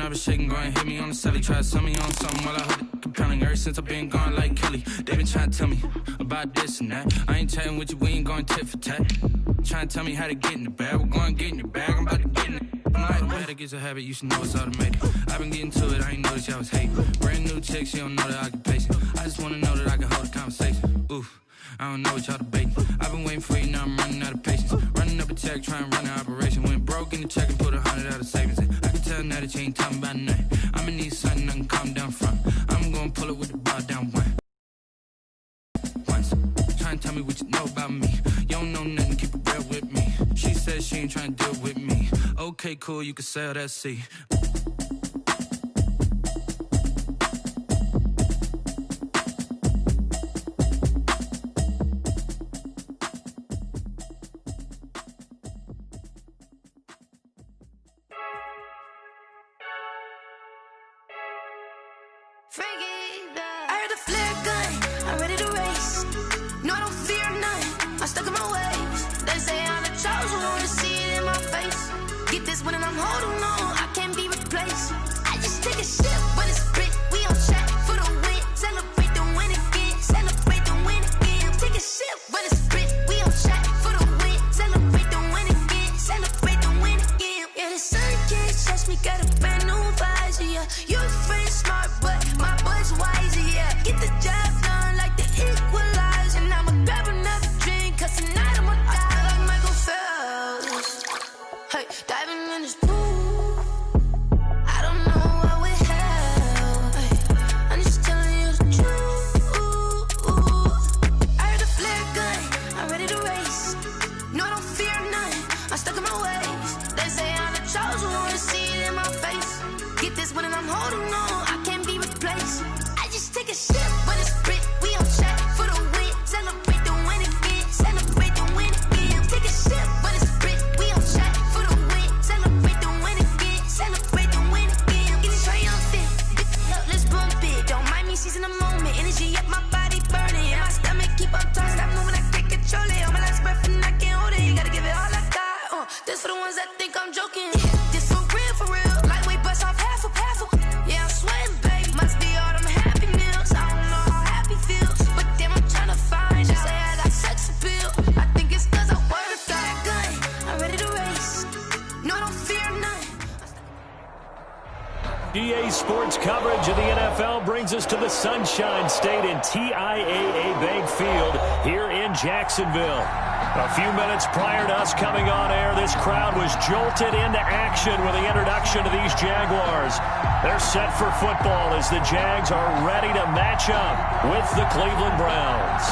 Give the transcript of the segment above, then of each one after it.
I was shaking, going hit me on the celly. Try to sell me on something while I heard it compelling. Ever since I've been gone like Kelly, they been trying to tell me about this and that. I ain't chatting with you, we ain't going tit for tat. Trying to tell me how to get in the bag. We're going to get in your bag, I'm about to get in it. I'm like, the way that gets a habit, you should know it's automated. I've been getting to it, I ain't noticed y'all was hating. Brand new chick, she don't know that I can pace it. I just wanna know that I can hold a conversation. Oof, I don't know what y'all debating. I've been waiting for you, now I'm running out of patience. Running up a check, trying to run an operation. Went broke in the check and put 100 out of savings in. I can tell now that you ain't talking about nothing. I'ma need something I can calm down from. I'm gonna pull it with the bar down once. Trying to tell me what you know about me. You don't know nothing, keep it real with me. She said she ain't trying to deal with me. Okay, cool, you can sell that C. I heard a flare gun, I'm ready to race. No, I don't fear none, I'm stuck in my ways. They say I'm the chosen one, to see it in my face. Get this one and I'm holding on, I can't be replaced. I just take a sip when it's split, we on track for the win. Celebrate the win again, celebrate the win again. Take a sip when it's split, we on track for the win. Celebrate the win again, celebrate the win again. Yeah, the sun can't touch me, got a brand new visor, yeah. You're a friend smart, but my boy's wiser, yeah. Get the job done like the equalizer. And I'ma grab another drink, cause tonight I'ma die like Michael Phelps. Hey, diving in this pool, I don't know what we have. Hey, I'm just telling you the truth. I heard a flare gun, I'm ready to race. No, I don't fear none, I'm stuck in my ways. They say I'm the chosen one, to see it in my face. Get this one and I'm holding on, I can't be replaced. I just take a sip when it's split, we on track for the win. Celebrate the win again, celebrate the win again. Take a sip when it's split, we on track for the win. Celebrate the win again, celebrate the win again. Getting triumphant, let's bump it. Don't mind me seizing the moment, energy up my body burning. And my stomach keep on turning, stop moving, I can't control it. On my last breath and I can't hold it, you gotta give it all I got. This for the ones that think I'm joking. This for real, lightweight bust off half a. Yeah, I'm sweating, baby. Must be all them happy meals. I don't know how happy feels, but damn, I'm trying to find out. Say I got sex appeal. I think it's cause I wear a flat gun. I'm ready to race. No, I don't fear none. EA Sports coverage of the NFL brings us to the Sunshine State in TIAA Bank Field here in Jacksonville. A few minutes prior to us coming on air, this crowd was jolted into action with the introduction of these Jaguars. They're set for football as the Jags are ready to match up with the Cleveland Browns.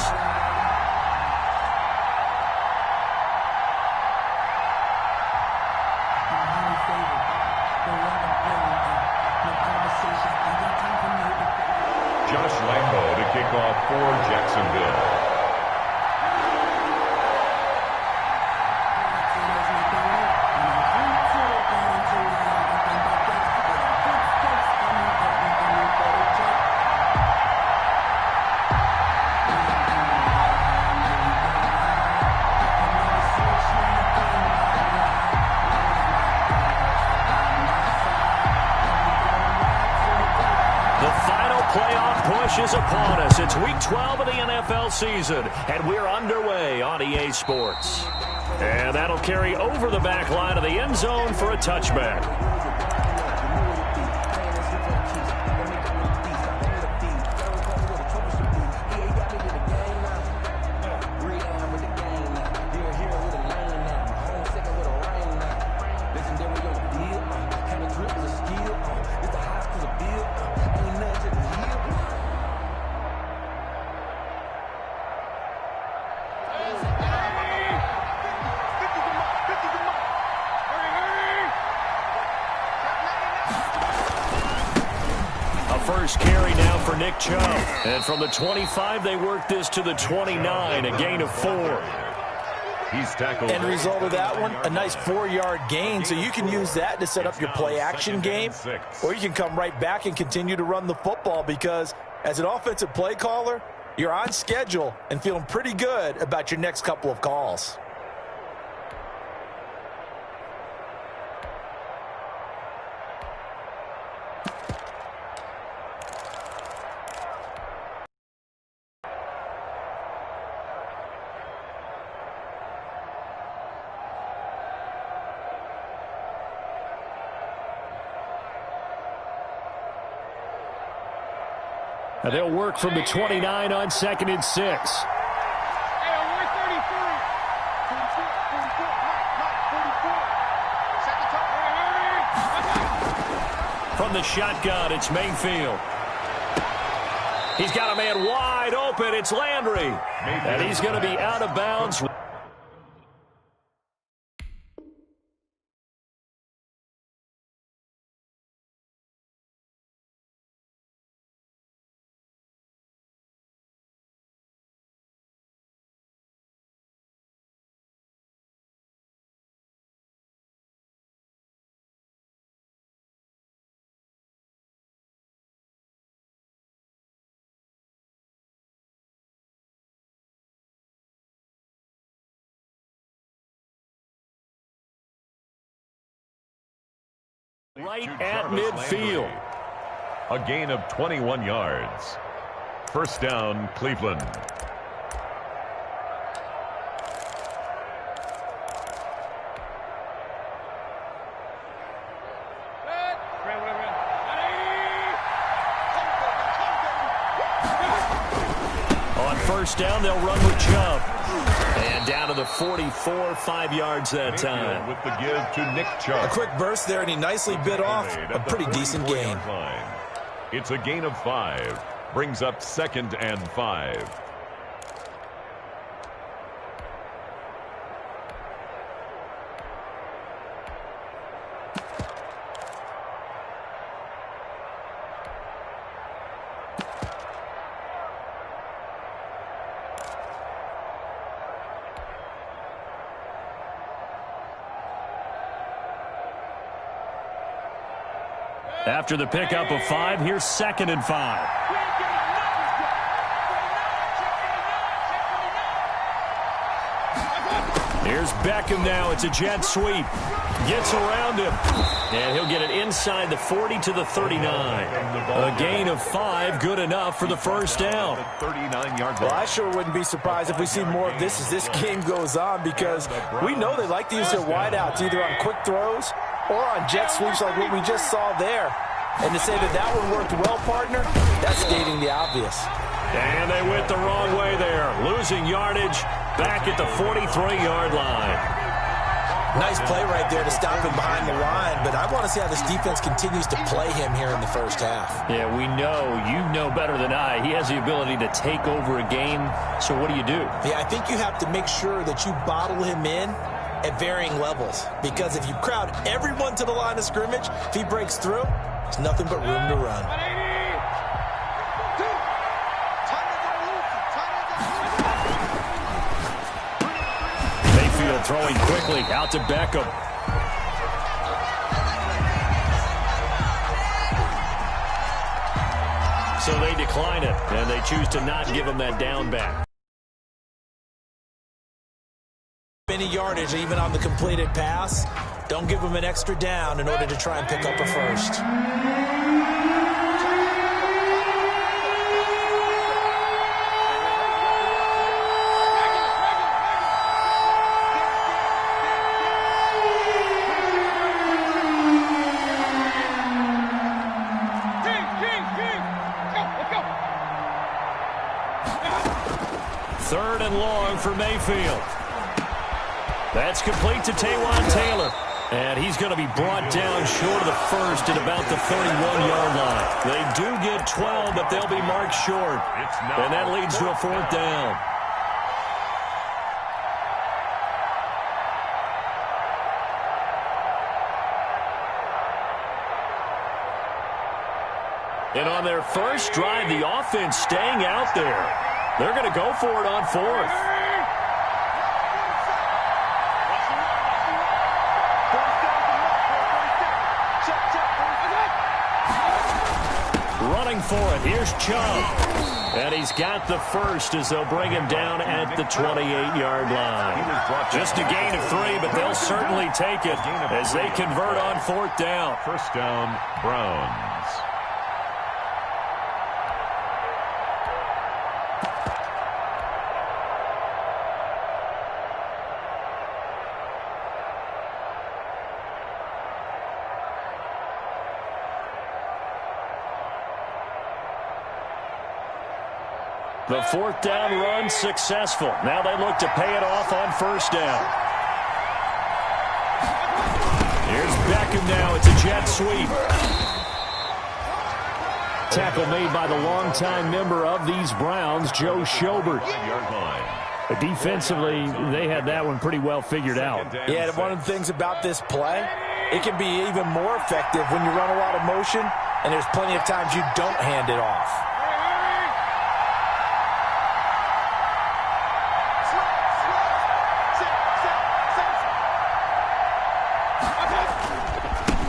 Josh Lambo to kick off for Jacksonville. Is upon us. It's week 12 of the NFL season, and we're underway on EA Sports. And that'll carry over the back line of the end zone for a touchback. First carry now for Nick Chubb. And from the 25, they work this to the 29, a gain of 4. He's tackled. And the result of that one, a nice 4-yard gain. So you can use that to set up your play-action game, or you can come right back and continue to run the football because as an offensive play caller, you're on schedule and feeling pretty good about your next couple of calls. And they'll work from the 29 on 2nd and 6. From the shotgun, it's Mayfield. He's got a man wide open. It's Landry. And he's going to be out of bounds. Right at midfield. A gain of 21 yards. First down, Cleveland. On first down, they'll run with Chubb. And down to the 44, 5 yards that time. With the give to Nick Chubb. A quick burst there, and he nicely bit off a pretty decent gain. It's a gain of 5. Brings up 2nd and 5. After the pickup of 5, here's 2nd and 5. Here's Beckham now. It's a jet sweep. Gets around him. And he'll get it inside the 40 to the 39. A gain of 5, good enough for the first down. Well, I sure wouldn't be surprised if we see more of this as this game goes on, because we know they like to use their wideouts either on quick throws or on jet sweeps like what we just saw there. And to say that that one worked well, partner, that's stating the obvious. And they went the wrong way there. Losing yardage back at the 43-yard line. Nice play right there to stop him behind the line, but I want to see how this defense continues to play him here in the first half. Yeah, we know. You know better than I. He has the ability to take over a game, so what do you do? Yeah, I think you have to make sure that you bottle him in at varying levels, because if you crowd everyone to the line of scrimmage, if he breaks through, there's nothing but room to run. Mayfield throwing quickly out to Beckham. So they decline it, and they choose to not give him that down back. Any yardage, even on the completed pass, don't give him an extra down in order to try and pick up a first. Third and long for Mayfield. That's complete to Taywan Taylor. And he's going to be brought down short of the first at about the 31-yard line. They do get 12, but they'll be marked short. And that leads to a 4th down. And on their first drive, the offense staying out there. They're going to go for it on 4th. Running for it. Here's Chubb. And he's got the first as they'll bring him down at the 28-yard line. Just a gain of 3, but they'll certainly take it as they convert on 4th down. First down, Browns. The fourth down run successful. Now they look to pay it off on first down. Here's Beckham now. It's a jet sweep. Tackle made by the longtime member of these Browns, Joe Schobert. But defensively, they had that one pretty well figured out. Yeah, one of the things about this play, it can be even more effective when you run a lot of motion, and there's plenty of times you don't hand it off.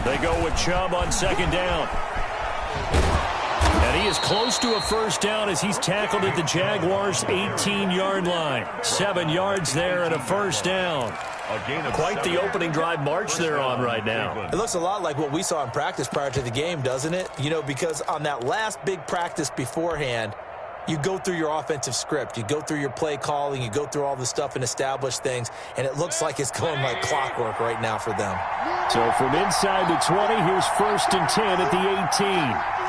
They go with Chubb on second down. And he is close to a first down as he's tackled at the Jaguars' 18-yard line. 7 yards there and a first down. Quite the opening drive march they're on right now. It looks a lot like what we saw in practice prior to the game, doesn't it? You know, because on that last big practice beforehand, you go through your offensive script. You go through your play calling. You go through all the stuff and establish things. And it looks like it's going like clockwork right now for them. So from inside the 20, here's 1st and 10 at the 18.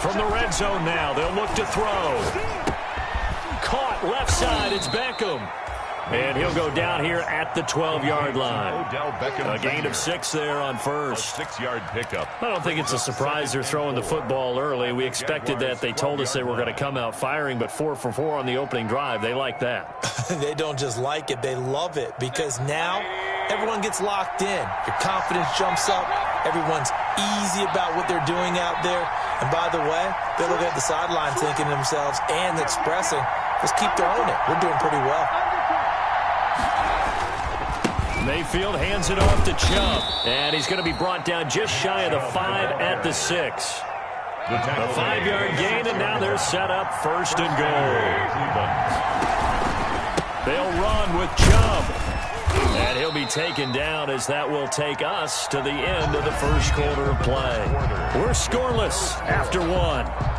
From the red zone now, they'll look to throw. Caught left side, it's Beckham. And he'll go down here at the 12-yard line. A gain of 6 there on first. A 6-yard pickup. I don't think it's a surprise they're throwing the football early. We expected that. They told us they were going to come out firing, but 4 for 4 on the opening drive. They like that. They don't just like it, they love it, because now everyone gets locked in. Your confidence jumps up. Everyone's easy about what they're doing out there. And by the way, they're looking at the sideline thinking to themselves and expressing, let's keep throwing it. We're doing pretty well. Mayfield hands it off to Chubb. And he's going to be brought down just shy of the 5 at the 6. A 5-yard gain, and now they're set up 1st and goal. They'll run with Chubb. And he'll be taken down as that will take us to the end of the first quarter of play. We're scoreless after 1.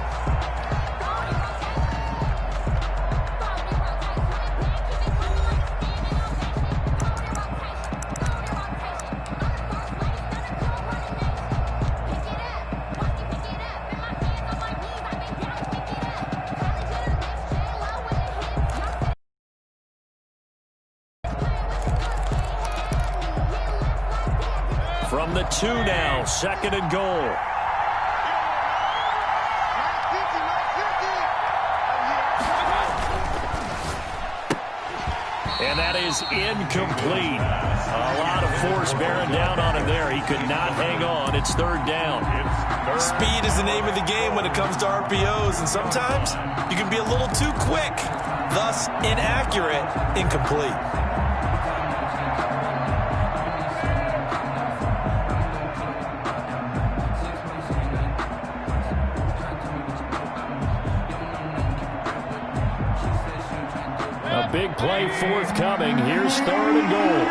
From the 2 now, 2nd and goal. And that is incomplete. A lot of force bearing down on him there. He could not hang on. It's 3rd down. Speed is the name of the game when it comes to RPOs, and sometimes you can be a little too quick, thus inaccurate, incomplete. Big play forthcoming. Here's 3rd and goal.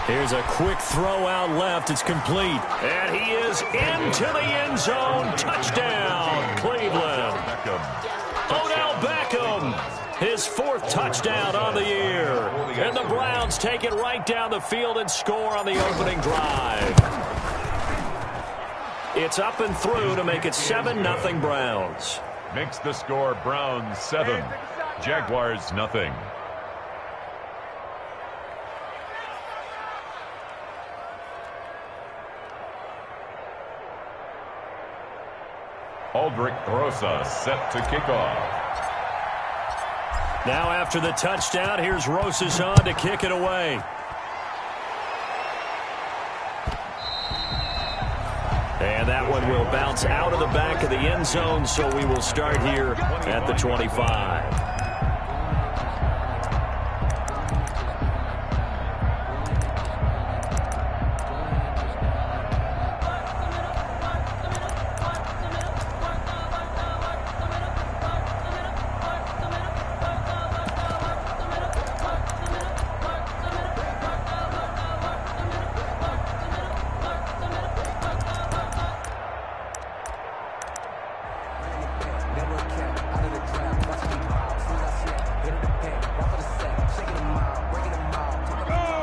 Here's a quick throw out left. It's complete. And he is into the end zone. Touchdown, Cleveland. Odell Beckham. His 4th touchdown on the year. And the Browns take it right down the field and score on the opening drive. It's up and through to make it 7-0 Browns. Makes the score Browns 7, Jaguars nothing. Aldrich Rosa set to kick off. Now after the touchdown, here's Rosas on to kick it away. And that one will bounce out of the back of the end zone, so we will start here at the 25.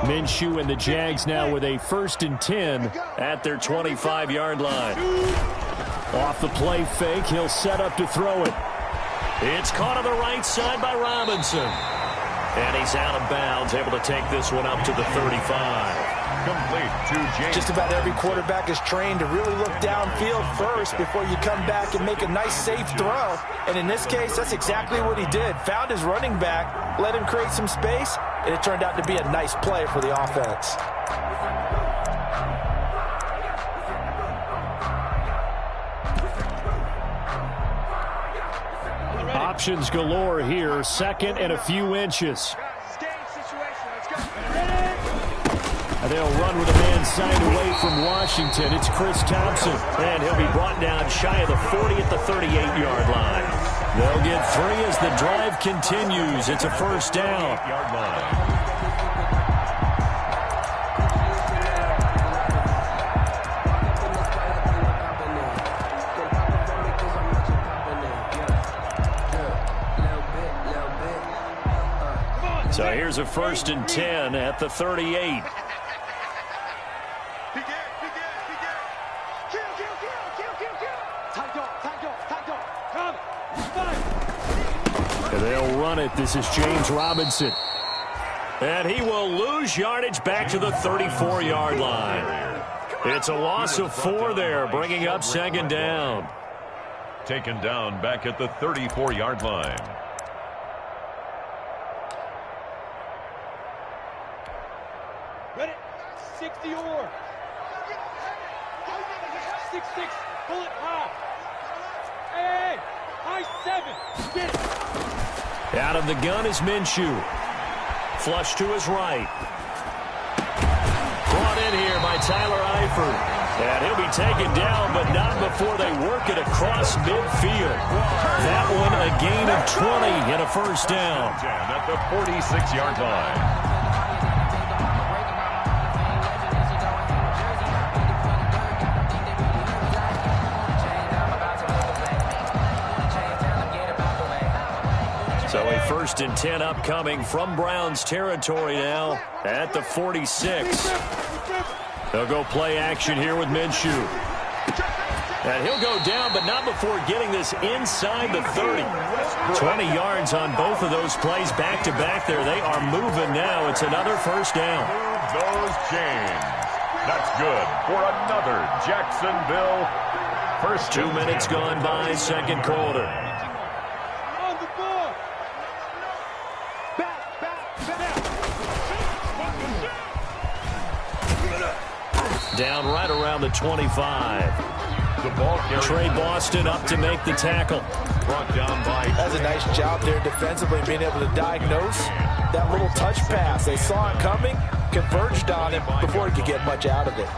Minshew and the Jags now with a 1st and 10 at their 25-yard line. Off the play fake, he'll set up to throw it. It's caught on the right side by Robinson. And he's out of bounds, able to take this one up to the 35. Complete to James. Just about every quarterback is trained to really look downfield first before you come back and make a nice, safe throw. And in this case, that's exactly what he did. Found his running back, let him create some space, and it turned out to be a nice play for the offense. Options galore here, 2nd and a few inches. They'll run with a man signed away from Washington. It's Chris Thompson, and he'll be brought down shy of the 40 at the 38-yard line. They'll get 3 as the drive continues. It's a 1st down. So here's a 1st and 10 at the 38. They'll run it. This is James Robinson. And he will lose yardage back to the 34-yard line. It's a loss of 4 there, bringing up 2nd down. Taken down back at the 34-yard line. Ready? 60 or 6-6, bullet high. Hey, high 7. Get it. Out of the gun is Minshew. Flush to his right. Brought in here by Tyler Eifert. And he'll be taken down, but not before they work it across midfield. That one a gain of 20 and a 1st down. At the 46-yard line. So a 1st and 10 upcoming from Browns territory now at the 46. They'll go play action here with Minshew. And he'll go down, but not before getting this inside the 30. 20 yards on both of those plays back-to-back there. They are moving now. It's another 1st down. Move those chains. That's good for another Jacksonville 1st. 2 minutes gone by, 2nd quarter. Down right around the 25. The ball Trey Boston up to make the tackle. Brought down by. That's a nice job there defensively, being able to diagnose that little touch pass. They saw it coming, converged on it before he could get much out of it.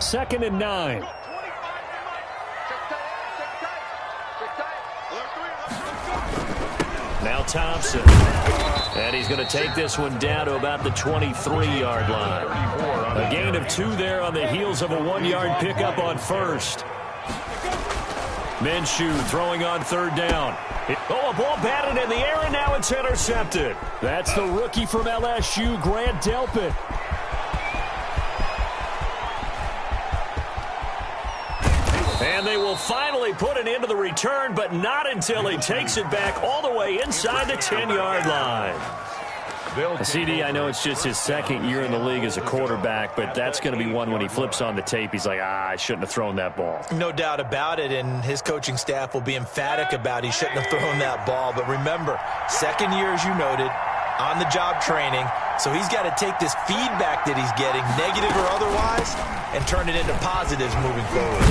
Second and 9. Now Thompson. And he's going to take this one down to about the 23-yard line. A gain of 2 there on the heels of a 1-yard pickup on 1st. Minshew throwing on 3rd down. Oh, a ball batted in the air, and now it's intercepted. That's the rookie from LSU, Grant Delpit. And they will finally put an end to the return, but not until he takes it back all the way inside the 10-yard line. CD, I know it's just his 2nd year in the league as a quarterback, but that's going to be one when he flips on the tape. He's like, I shouldn't have thrown that ball. No doubt about it, and his coaching staff will be emphatic about he shouldn't have thrown that ball. But remember, 2nd year, as you noted, on-the-job training, so he's got to take this feedback that he's getting, negative or otherwise, and turn it into positives moving forward.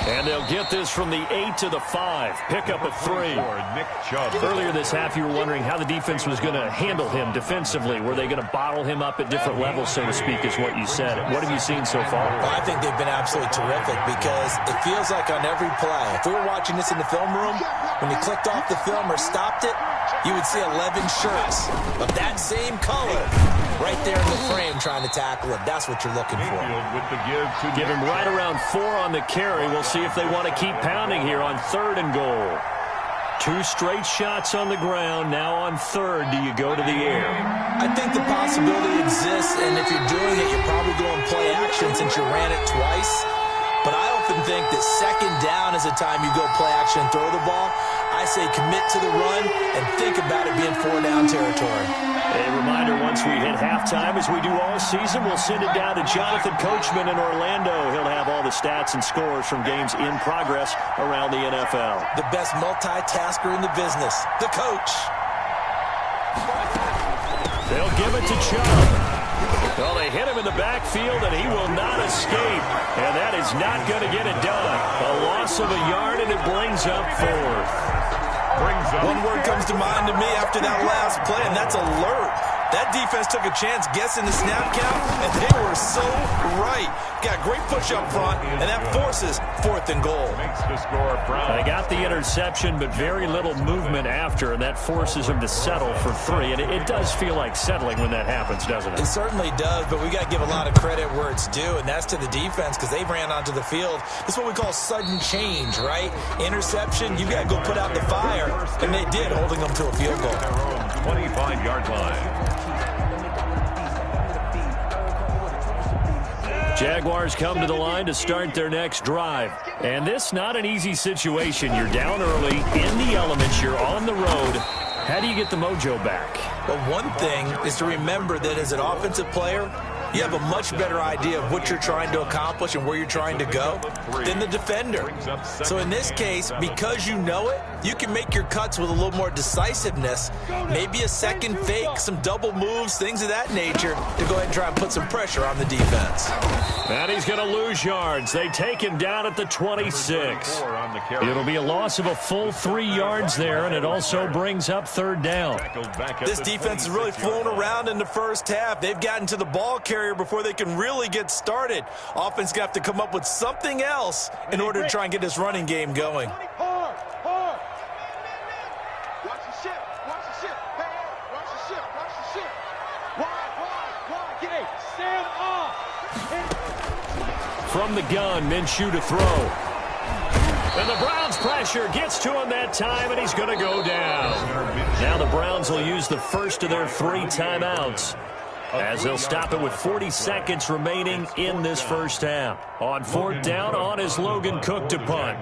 And they'll get this from the 8 to the 5. Pickup of 3. Earlier this half, you were wondering how the defense was going to handle him defensively. Were they going to bottle him up at different levels, so to speak, is what you said. What have you seen so far? Well, I think they've been absolutely terrific because it feels like on every play, if we were watching this in the film room, when he clicked off the film or stopped it, you would see 11 shirts of that same color right there in the frame trying to tackle him. That's what you're looking for. With the give him right around 4 on the carry. We'll see if they want to keep pounding here on 3rd and goal. 2 straight shots on the ground. Now on 3rd, do you go to the air? I think the possibility exists, and if you're doing it, you're probably going play action since you ran it twice. But I often think that 2nd down is the time you go play action and throw the ball. I say commit to the run and think about it being 4-down territory. A reminder, once we hit halftime, as we do all season, we'll send it down to Jonathan Coachman in Orlando. He'll have all the stats and scores from games in progress around the NFL. The best multitasker in the business, the coach. They'll give it to Chubb. Well, they hit him in the backfield, and he will not escape. And that is not going to get it done. A loss of a yard, and it brings up 4th. One word comes to mind to me after that last play, and that's alert. That defense took a chance guessing the snap count, and they were so right. Got great push up front, and that forces 4th and goal. They got the interception, but very little movement after, and that forces them to settle for 3. And it does feel like settling when that happens, doesn't it? It certainly does, but we got to give a lot of credit where it's due, and that's to the defense because they ran onto the field. This is what we call sudden change, right? Interception, you got to go put out the fire, and they did, holding them to a field goal. 25-yard line. Jaguars come to the line to start their next drive. And this not an easy situation. You're down early, in the elements, you're on the road. How do you get the mojo back? Well, one thing is to remember that as an offensive player, you have a much better idea of what you're trying to accomplish and where you're trying to go than the defender. So in this case, because you know it, you can make your cuts with a little more decisiveness, maybe a second fake, some double moves, things of that nature, to go ahead and try and put some pressure on the defense. And he's going to lose yards. They take him down at the 26. It'll be a loss of a full 3 yards there, and it also brings up 3rd down. This defense has really flown around in the first half. They've gotten to the ball carrier before they can really get started. Offense got to come up with something else in order to try and get this running game going. Hard. Watch the ship. Hey, watch the ship. Wide. Get Sam off. From the gun, Minshew to throw. And the Browns pressure gets to him that time, and he's going to go down. Now the Browns will use the first of their 3 timeouts, as they'll stop it with 40 seconds remaining in this first half. On 4th down, on is Logan Cook to punt.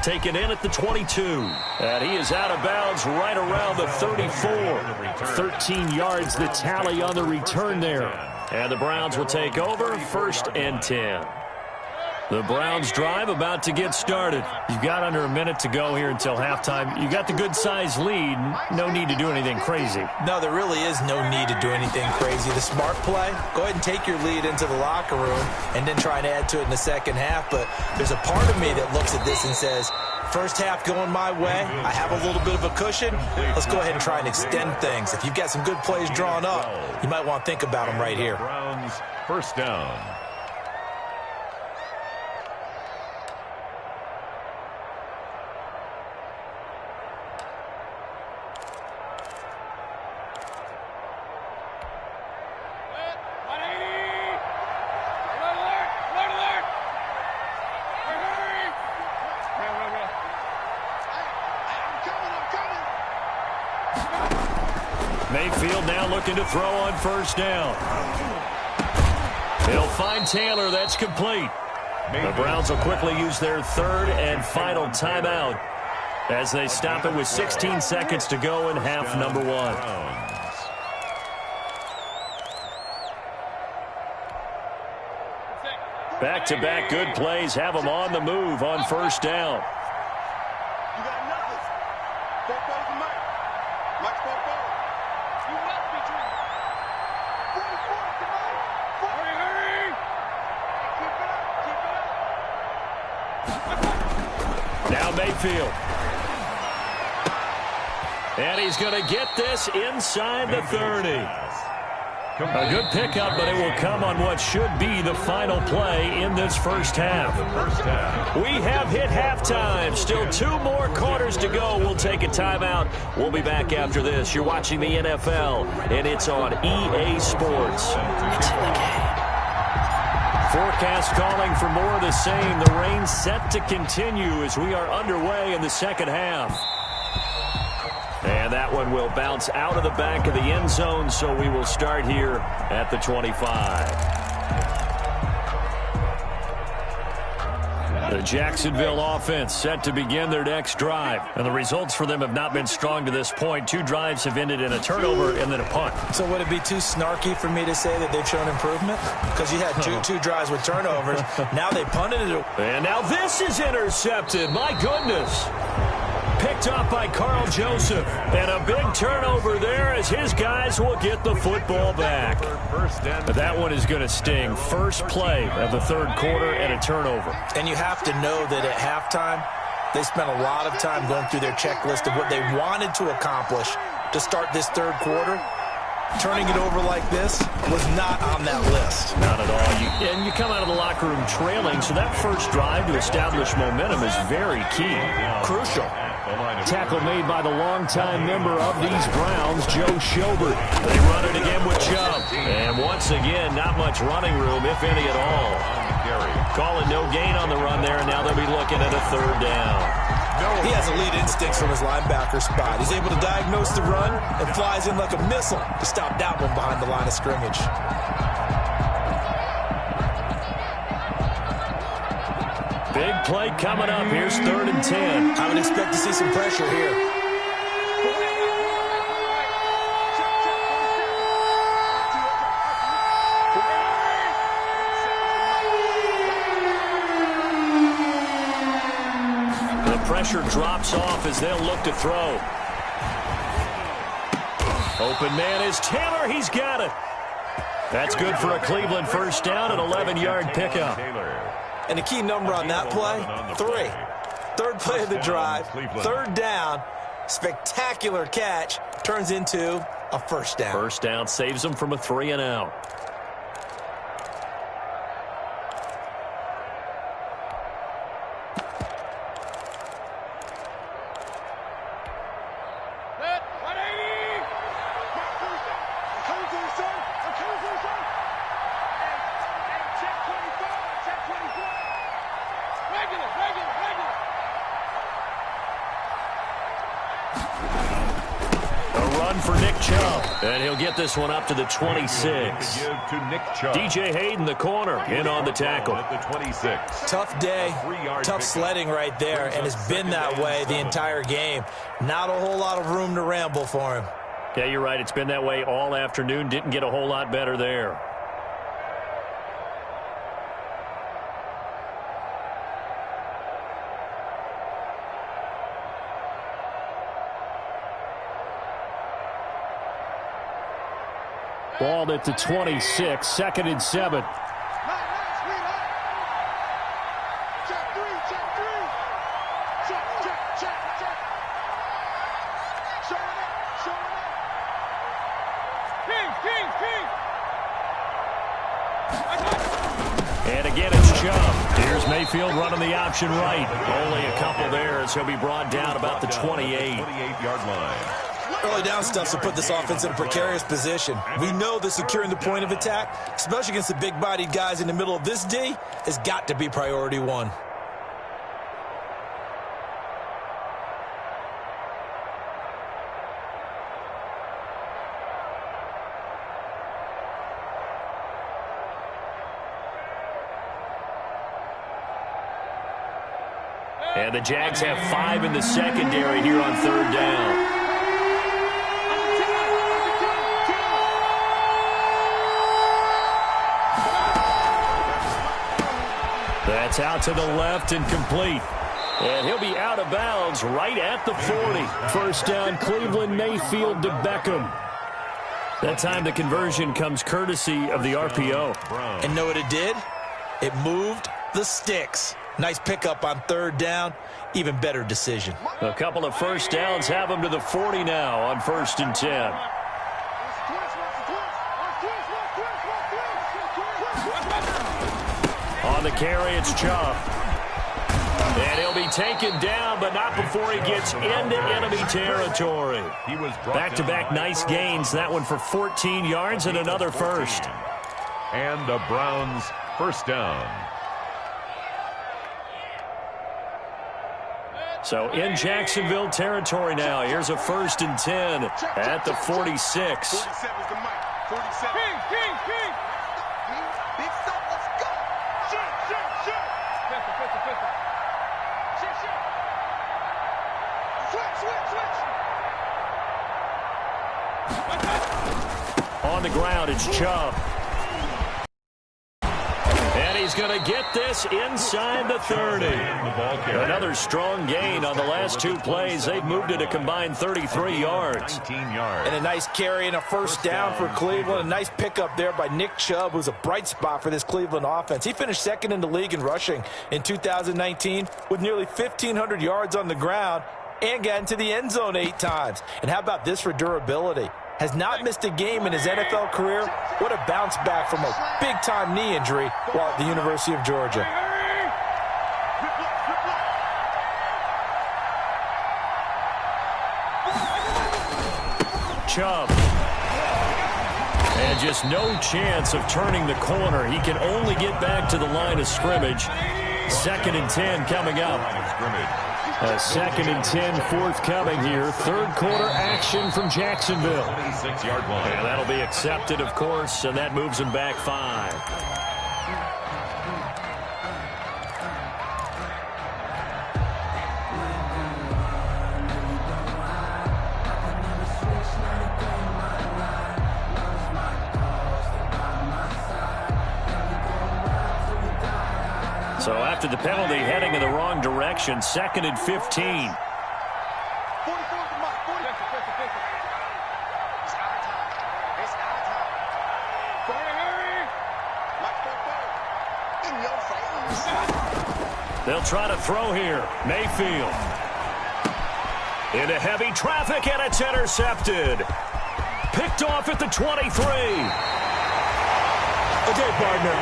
Taken in at the 22. And he is out of bounds right around the 34. 13 yards the tally on the return there. And the Browns will take over 1st and 10. The Browns drive about to get started. You've got under a minute to go here until halftime. You got the good-sized lead. No need to do anything crazy. No, there really is no need to do anything crazy. The smart play, go ahead and take your lead into the locker room and then try and add to it in the second half. But there's a part of me that looks at this and says, first half going my way, I have a little bit of a cushion. Let's go ahead and try and extend things. If you've got some good plays drawn up, you might want to think about them right here. Browns, 1st down. Mayfield now looking to throw on 1st down. He'll find Taylor. That's complete. The Browns will quickly use their 3rd and final timeout as they stop it with 16 seconds to go in half number 1. Back-to-back good plays have them on the move on 1st down. You got nothing. 4 balls to Mike. Mike's 4 balls. You must be true. 44 to Mike. Hurry. Keep it up. Now Mayfield. And he's going to get this inside the 30. A good pickup, but it will come on what should be the final play in this first half. We have hit halftime. Still 2 more quarters to go. We'll take a timeout. We'll be back after this. You're watching the NFL, and it's on EA Sports. It's in the game. Forecast calling for more of the same. The rain set to continue as we are underway in the second half. And that one will bounce out of the back of the end zone, so we will start here at the 25. The Jacksonville offense set to begin their next drive. And the results for them have not been strong to this point. 2 drives have ended in a turnover and then a punt. So would it be too snarky for me to say that they've shown improvement? Because you had two drives with turnovers. Now they punted it. And now this is intercepted. My goodness. Picked up by Carl Joseph. And a big turnover there as his guys will get the football back. But that one is going to sting. First play of the third quarter and a turnover. And you have to know that at halftime, they spent a lot of time going through their checklist of what they wanted to accomplish to start this third quarter. Turning it over like this was not on that list. Not at all. And you come out of the locker room trailing, so that first drive to establish momentum is very key. Crucial. Tackle made by the longtime member of these Browns, Joe Schobert. They run it again with Chubb. And once again, not much running room, if any at all. Calling no gain on the run there, and now they'll be looking at a third down. He has elite instincts from his linebacker spot. He's able to diagnose the run and flies in like a missile to stop that one behind the line of scrimmage. Big play coming up. Here's 3rd and 10. I would expect to see some pressure here. Pressure drops off as they'll look to throw. Open man is Taylor. He's got it. That's good for a Cleveland first down, an 11-yard pickup. And the key number on that play, 3. Third play of the drive, 3rd down, spectacular catch, turns into a first down. First down saves them from a 3-and-out. And he'll get this one up to the 26. DJ Hayden, the corner, in on the tackle. Tough day, tough sledding right there, and it's been that way the entire game. Not a whole lot of room to ramble for him. Yeah, you're right. It's been that way all afternoon. Didn't get a whole lot better there. Ball at the 26, 2nd and 7. And again, it's Chubb. Here's Mayfield running the option right. Only a couple there as he'll be brought down about the 28-yard line. Early down stuff to put this offense in a precarious position. We know that securing the point of attack, especially against the big-bodied guys in the middle of this D, has got to be priority 1. And the Jags have 5 in the secondary here on 3rd down. That's out to the left and complete. And he'll be out of bounds right at the 40. First down, Cleveland, Mayfield to Beckham. That time the conversion comes courtesy of the RPO. And know what it did? It moved the sticks. Nice pickup on 3rd down. Even better decision. A couple of first downs have them to the 40 now on 1st and 10. On the carry, it's Chubb. And he'll be taken down, but not before he gets into enemy territory. Back-to-back nice gains. That one for 14 yards and another first. And the Browns first down. So in Jacksonville territory now. Here's a 1st and 10 at the 46. 47's the mic. 47. King. Big stuff, let's go. Shoot. Switch. On the ground, it's Chubb. And he's going to get this inside the 30. Another strong gain on the last 2 plays. They've moved it a combined 33 yards. 19 yards. And a nice carry and a first down for Cleveland. A nice pickup there by Nick Chubb, who's a bright spot for this Cleveland offense. He finished 2nd in the league in rushing in 2019 with nearly 1,500 yards on the ground and got into the end zone 8 times. And how about this for durability? Has not missed a game in his NFL career. What a bounce back from a big-time knee injury while at the University of Georgia. Chubb. And just no chance of turning the corner. He can only get back to the line of scrimmage. 2nd and 10 coming up. A 2nd and 10 forthcoming here. 3rd quarter action from Jacksonville. 26-yard line. And that'll be accepted, of course, and that moves him back 5. So after the penalty, heading in the wrong direction, 2nd and 15. 44's the mic. 40. It's our time. In your face. They'll try to throw here. Mayfield. Into heavy traffic, and it's intercepted. Picked off at the 23. Okay, partner,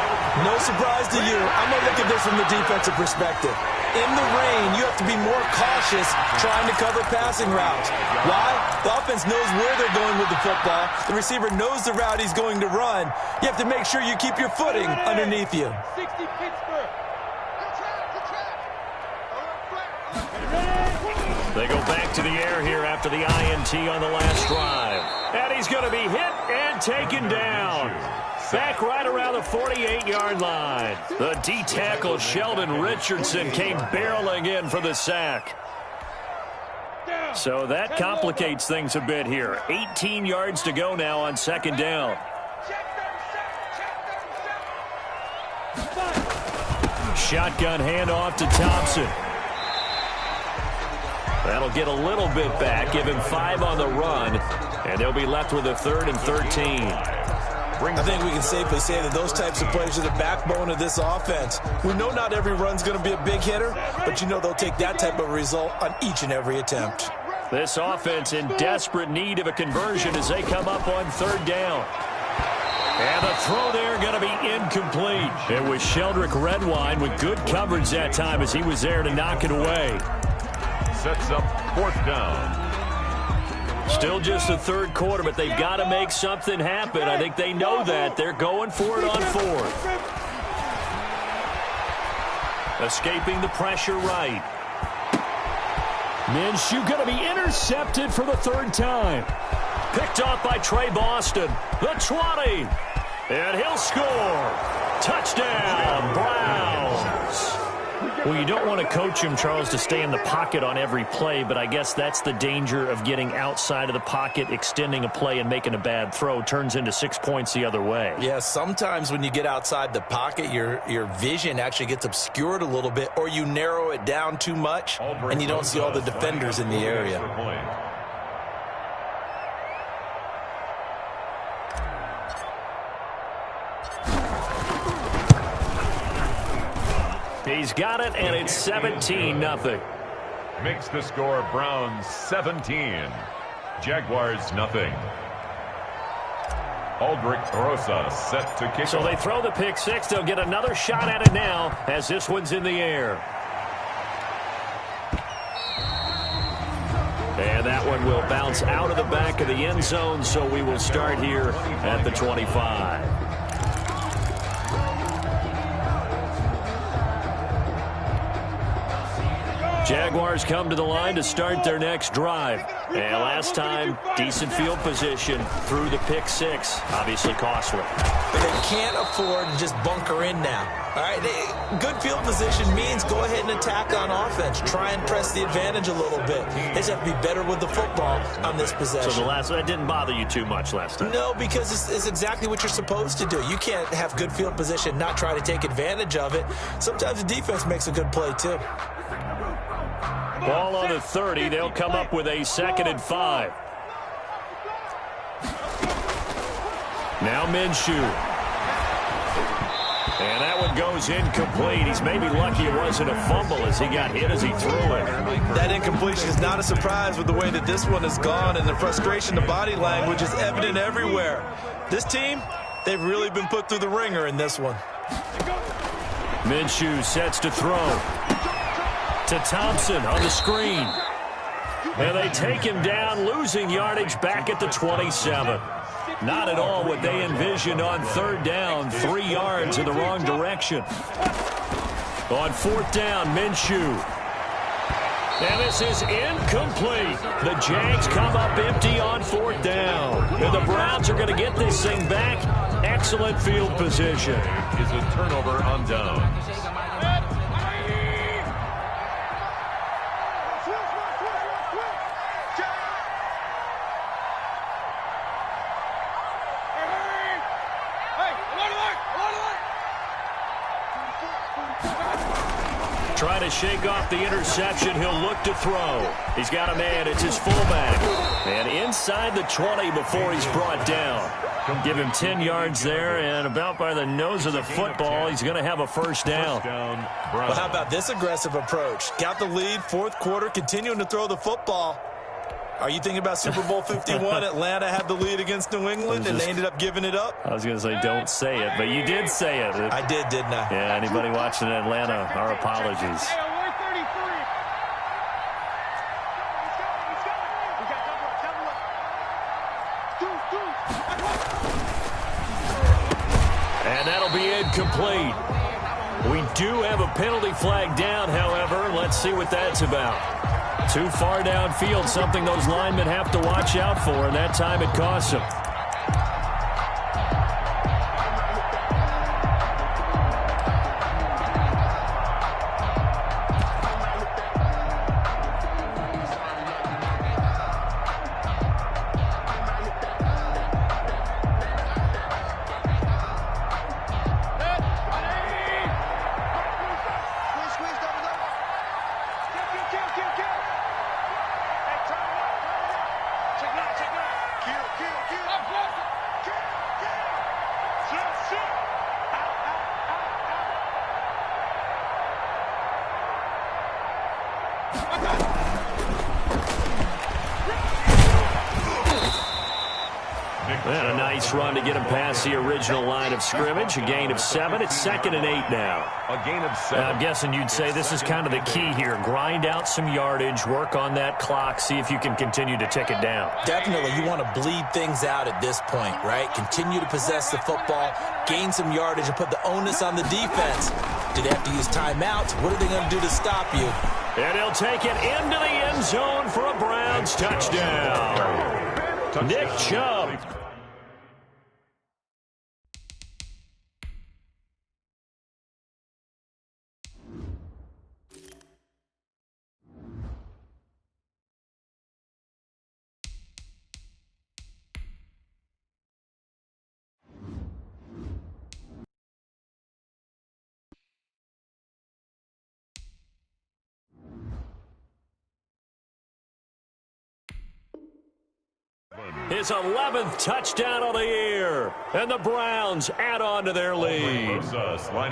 no surprise to you. I'm going to look at this from the defensive perspective. In the rain, you have to be more cautious trying to cover passing routes. Why? The offense knows where they're going with the football. The receiver knows the route he's going to run. You have to make sure you keep your footing underneath you. 60 Pittsburgh. They go back to the air here after the INT on the last drive. And he's going to be hit and taken down. Back right around the 48-yard line. The D-tackle Sheldon Richardson came barreling in for the sack. So that complicates things a bit here. 18 yards to go now on 2nd down. Shotgun handoff to Thompson. That'll get a little bit back, give him 5 on the run, and they'll be left with a 3rd and 13. I think we can safely say that those types of plays are the backbone of this offense. We know not every run's going to be a big hitter, but you know they'll take that type of result on each and every attempt. This offense in desperate need of a conversion as they come up on 3rd down. And the throw there going to be incomplete. It was Sheldrick Redwine with good coverage that time as he was there to knock it away. Sets up 4th down. Still just the 3rd quarter, but they've got to make something happen. I think they know that. They're going for it on 4th. Escaping the pressure right. Minshew going to be intercepted for the 3rd time. Picked off by Trey Boston. The 20. And he'll score. Touchdown, Browns. Well, you don't want to coach him, Charles, to stay in the pocket on every play, but I guess that's the danger of getting outside of the pocket, extending a play, and making a bad throw. Turns into 6 points the other way. Yeah, sometimes when you get outside the pocket, your vision actually gets obscured a little bit, or you narrow it down too much, and you don't see all the defenders in the area. He's got it, and it's 17-0. Makes the score Browns 17. Jaguars nothing. Aldrich Rosa set to kick. So they throw the pick six. They'll get another shot at it now as this one's in the air. And that one will bounce out of the back of the end zone, so we will start here at the 25. Jaguars come to the line to start their next drive. And last time, decent field position through the pick six. Obviously costly. But they can't afford to just bunker in now. All right, good field position means go ahead and attack on offense. Try and press the advantage a little bit. They just have to be better with the football on this possession. So that didn't bother you too much last time? No, because it's exactly what you're supposed to do. You can't have good field position, not try to take advantage of it. Sometimes the defense makes a good play, too. Ball on the 30. They'll come up with a 2nd and 5. Now Minshew. And that one goes incomplete. He's maybe lucky it wasn't a fumble as he got hit as he threw it. That incompletion is not a surprise with the way that this one has gone, and the frustration, the body language is evident everywhere. This team, they've really been put through the ringer in this one. Minshew sets to throw. To Thompson on the screen. And they take him down, losing yardage back at the 27. Not at all what they envisioned on 3rd down. 3 yards in the wrong direction. On 4th down, Minshew. And this is incomplete. The Jags come up empty on 4th down. And the Browns are going to get this thing back. Excellent field position. Is a turnover on downs. Trying to shake off the interception. He'll look to throw. He's got a man. It's his fullback. And inside the 20 before he's brought down. Give him 10 yards there, and about by the nose of the football, he's going to have a 1st down. Well, how about this aggressive approach? Got the lead, 4th quarter, continuing to throw the football. Are you thinking about Super Bowl 51? Atlanta had the lead against New England, and they ended up giving it up? I was going to say, don't say it, but you did say it. I did, didn't I? Yeah, anybody watching Atlanta, our apologies. And that'll be incomplete. We do have a penalty flag down, however. Let's see what that's about. Too far downfield, something those linemen have to watch out for, and that time it costs them. And a nice run to get him past the original line of scrimmage. A gain of 7. It's 2nd and 8 now. A gain of 7. I'm guessing you'd say this is kind of the key here. Grind out some yardage, work on that clock, see if you can continue to tick it down. Definitely. You want to bleed things out at this point, right? Continue to possess the football, gain some yardage, and put the onus on the defense. Do they have to use timeouts? What are they going to do to stop you? And he'll take it into the end zone for a Browns touchdown. Nick Chubb. His 11th touchdown of the year. And the Browns add on to their lead.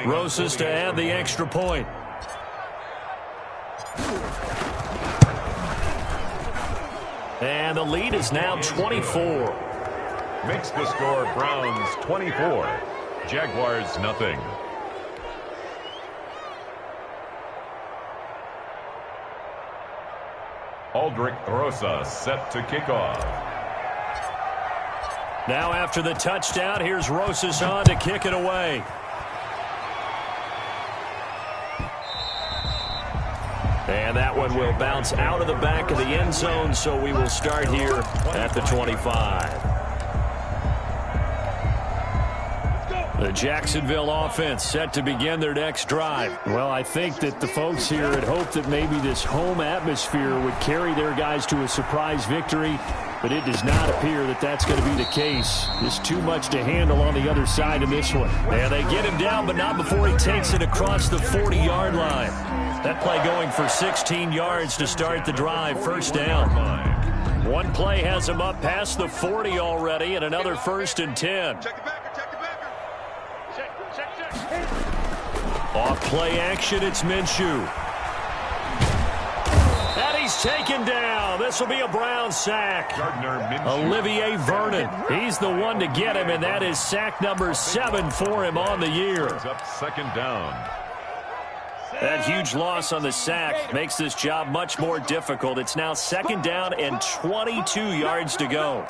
Rosas to add the extra point. And the lead is now 24. Makes the score Browns 24, Jaguars nothing. Aldrich Rosa set to kick off. Now after the touchdown, here's Rosas on to kick it away. And that one will bounce out of the back of the end zone, so we will start here at the 25. The Jacksonville offense set to begin their next drive. Well, I think that the folks here had hoped that maybe this home atmosphere would carry their guys to a surprise victory, but it does not appear that that's going to be the case. There's too much to handle on the other side of this one. And they get him down, but not before he takes it across the 40-yard line. That play going for 16 yards to start the drive, first down. One play has him up past the 40 already, and another 1st and 10. Off play action, it's Minshew. And he's taken down. This will be a Brown sack. Olivier Vernon. He's the one to get him, and that is sack number 7 for him on the year. Up second down. That huge loss on the sack makes this job much more difficult. It's now 2nd down and 22 yards to go.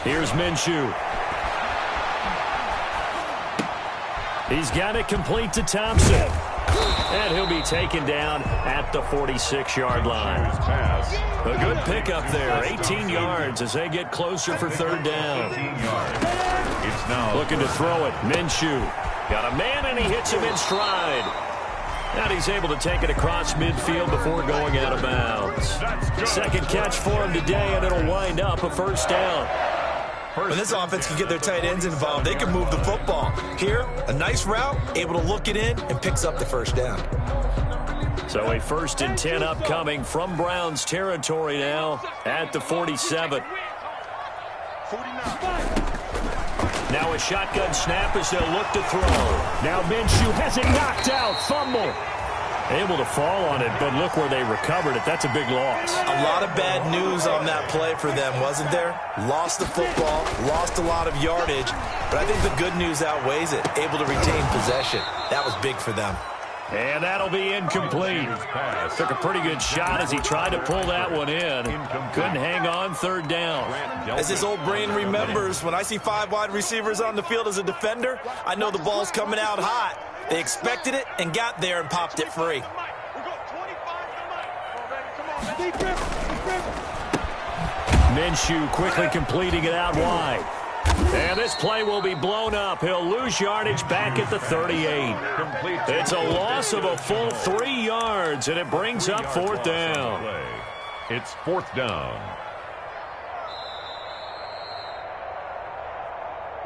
Here's Minshew. He's got it complete to Thompson. And he'll be taken down at the 46-yard line. A good pickup there, 18 yards as they get closer for 3rd down. It's now looking to throw it. Minshew got a man, and he hits him in stride. And he's able to take it across midfield before going out of bounds. 2nd catch for him today, and it'll wind up a 1st down. When this offense can get their tight ends involved, they can move the football. Here, a nice route, able to look it in, and picks up the 1st down. So a 1st and 10 upcoming from Browns territory now at the 47. Now a shotgun snap as they'll look to throw. Now Minshew has it knocked out. Fumble. Able to fall on it, but look where they recovered it. That's a big loss. A lot of bad news on that play for them, wasn't there? Lost the football, lost a lot of yardage, but I think the good news outweighs it. Able to retain possession. That was big for them. And that'll be incomplete. Took a pretty good shot as he tried to pull that one in. Couldn't hang on, 3rd down. As his old brain remembers, when I see 5 wide receivers on the field as a defender, I know the ball's coming out hot. They expected it and got there and popped it free. Minshew quickly completing it out wide. And this play will be blown up. He'll lose yardage back at the 38. It's a loss of a full 3 yards, and it brings up 4th down. It's 4th down.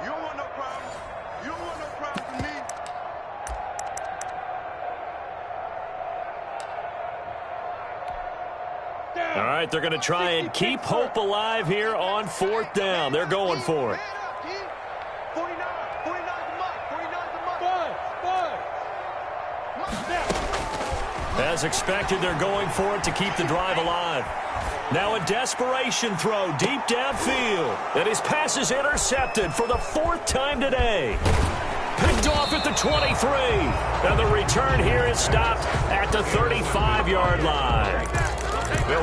You don't want no problems. You don't want no problems with me. All right, they're going to try and keep hope alive here on 4th down. They're going for it. 49's the mark. 49's the mark. As expected, they're going for it to keep the drive alive. Now a desperation throw deep downfield. And his pass is intercepted for the 4th time today. Picked off at the 23. And the return here is stopped at the 35-yard line.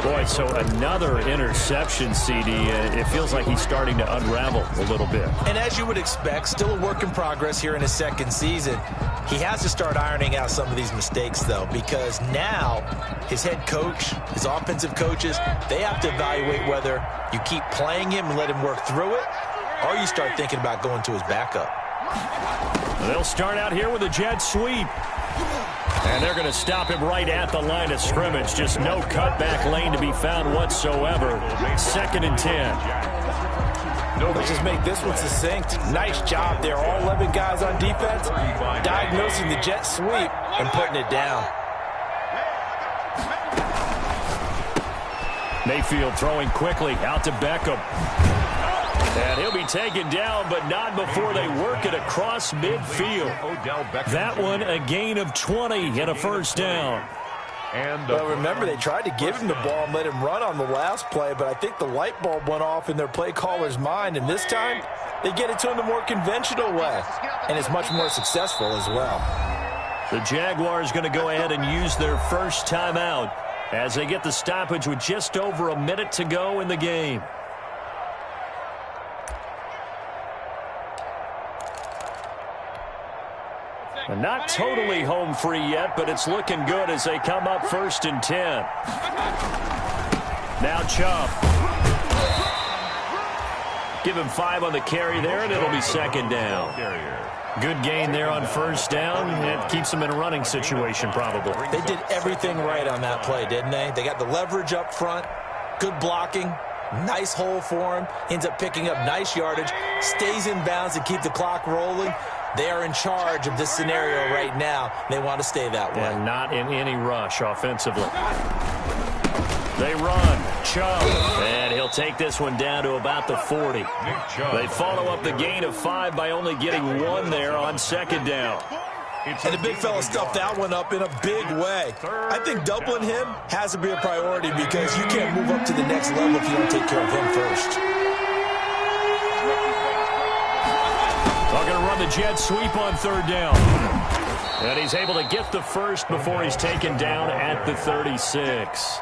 Boy, so another interception, CD. It feels like he's starting to unravel a little bit. And as you would expect, still a work in progress here in his 2nd season. He has to start ironing out some of these mistakes, though, because now his head coach, his offensive coaches, they have to evaluate whether you keep playing him and let him work through it, or you start thinking about going to his backup. They'll start out here with a jet sweep. And they're going to stop him right at the line of scrimmage. Just no cutback lane to be found whatsoever. 2nd and 10. Let's just make this one succinct. Nice job there. All 11 guys on defense diagnosing the jet sweep and putting it down. Mayfield throwing quickly out to Beckham. And he'll be taken down, but not before they work it across midfield. That one, a gain of 20 and a 1st down. Well, remember, they tried to give him the ball and let him run on the last play, but I think the light bulb went off in their play caller's mind, and this time they get it to him the more conventional way, and it's much more successful as well. The Jaguars going to go ahead and use their first timeout as they get the stoppage with just over a minute to go in the game. And not totally home free yet, but it's looking good as they come up 1st and 10. Now Chubb. Give him 5 on the carry there, and it'll be 2nd down. Good gain there on 1st down. It keeps them in a running situation probably. They did everything right on that play, didn't they? They got the leverage up front, good blocking, nice hole for him, ends up picking up nice yardage, stays in bounds to keep the clock rolling. They are in charge of this scenario right now. They want to stay that way. And not in any rush offensively. They run. Chubb. And he'll take this one down to about the 40. They follow up the gain of 5 by only getting 1 there on 2nd down. And the big fella stuffed that one up in a big way. I think doubling him has to be a priority because you can't move up to the next level if you don't take care of him first. They're going to run the jet sweep on 3rd down. And he's able to get the first before he's taken down at the 36.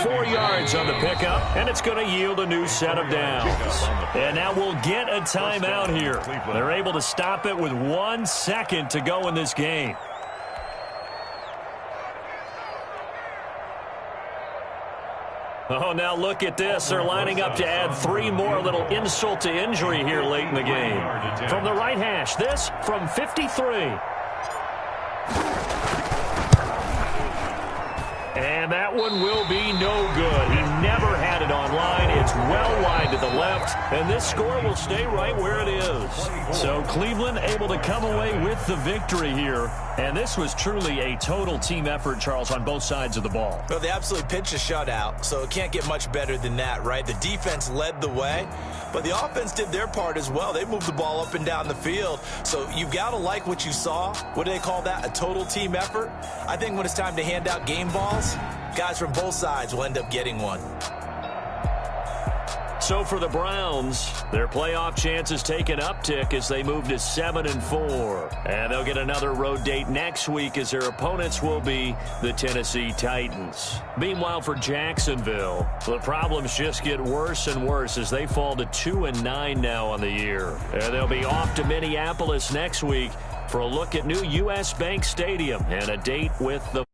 4 yards on the pickup, and it's going to yield a new set of downs. And now we'll get a timeout here. They're able to stop it with 1 second to go in this game. Oh, now look at this. They're lining up to add 3 more, little insult to injury here late in the game. From the right hash, this from 53. And that one will be no good. He never had it on line. It's well wide to the left, and this score will stay right where it is. So Cleveland able to come away with the victory here. And this was truly a total team effort, Charles, on both sides of the ball. Well, they absolutely pitched a shutout, so it can't get much better than that, right? The defense led the way, but the offense did their part as well. They moved the ball up and down the field. So you've got to like what you saw. What do they call that? A total team effort? I think when it's time to hand out game balls, guys from both sides will end up getting one. So for the Browns, their playoff chances take an uptick as they move to 7-4. And they'll get another road date next week as their opponents will be the Tennessee Titans. Meanwhile, for Jacksonville, the problems just get worse and worse as they fall to 2-9 now on the year. And they'll be off to Minneapolis next week for a look at new U.S. Bank Stadium and a date with the